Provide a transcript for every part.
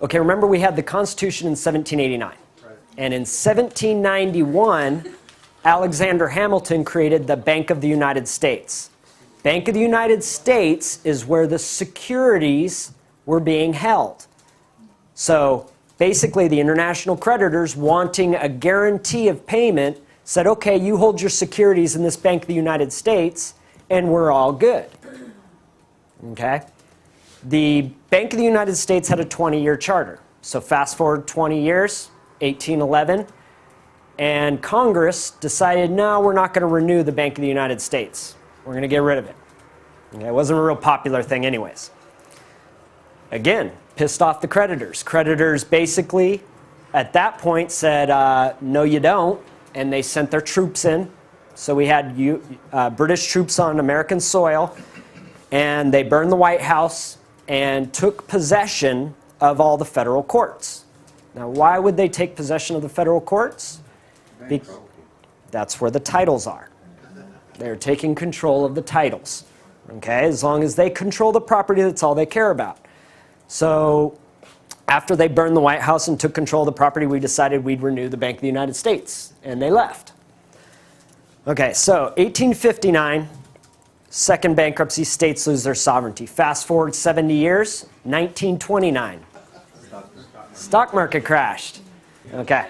Okay, remember we had the Constitution in 1789. Right. And in 1791, Alexander Hamilton created the Bank of the United States. Bank of the United States is where the securities were being held. So basically the international creditors wanting a guarantee of payment said, okay, you hold your securities in this Bank of the United States and we're all good. Okay? The Bank of the United States had a 20-year charter. So fast forward 20 years, 1811, and Congress decided, no, we're not going to renew the Bank of the United States. We're going to get rid of it. Okay, it wasn't a real popular thing anyways. Again, pissed off the creditors. Creditors basically, at that point, said, no, you don't, and they sent their troops in. So we had British troops on American soil, and they burned the White House and took possession of all the federal courts. Now, why would they take possession of the federal courts? That's where the titles are. They're taking control of the titles. Okay? As long as they control the property, that's all they care about. So after they burned the White House and took control of the property, we decided we'd renew the Bank of the United States, and they left. Okay, so 1859, second bankruptcy, states lose their sovereignty. Fast forward 70 years, 1929. Stock market crashed. Okay.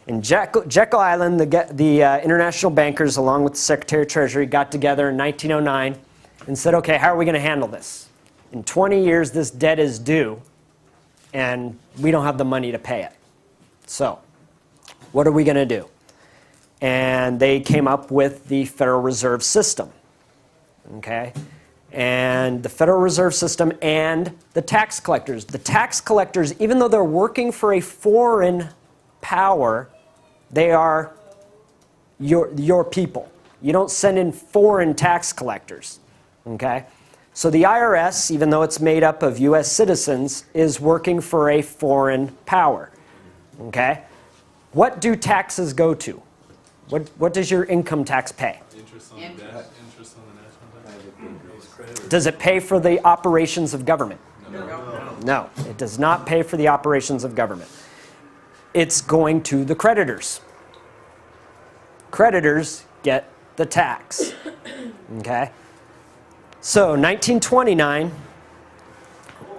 In Jekyll Island, the international bankers, along with the Secretary of Treasury, got together in 1909 and said, okay, how are we going to handle this? In 20 years, this debt is due, and we don't have the money to pay it. So what are we going to do? And they came up with the Federal Reserve System. Okay? And the Federal Reserve System and the tax collectors. The tax collectors, even though they're working for a foreign power, they are your people. You don't send in foreign tax collectors. Okay? So the IRS, even though it's made up of U.S. citizens, is working for a foreign power. Okay? What do taxes go to? What does your income tax pay? Interest on the debt. Interest on the national debt. Does it pay for the operations of government? No. No, it does not pay for the operations of government. It's going to the creditors. Creditors get the tax. Okay? So 1929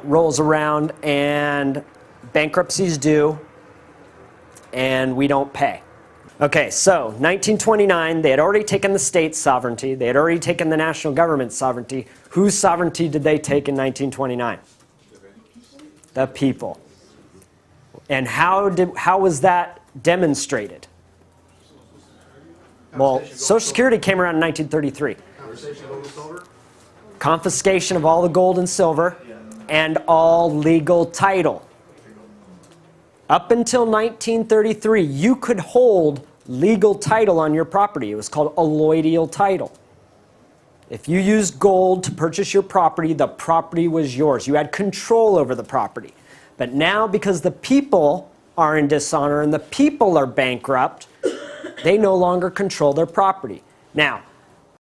rolls around and bankruptcy's due and we don't pay. Okay, so 1929, they had already taken the state's sovereignty. They had already taken the national government's sovereignty. Whose sovereignty did they take in 1929? The people. And how was that demonstrated? Well, Social Security came around in 1933. Confiscation of all the gold and silver and all legal title. Up until 1933, you could hold legal title on your property. It was called alloidial title. If you used gold to purchase your property, the property was yours. You had control over the property. But now, because the people are in dishonor and the people are bankrupt, they no longer control their property. Now,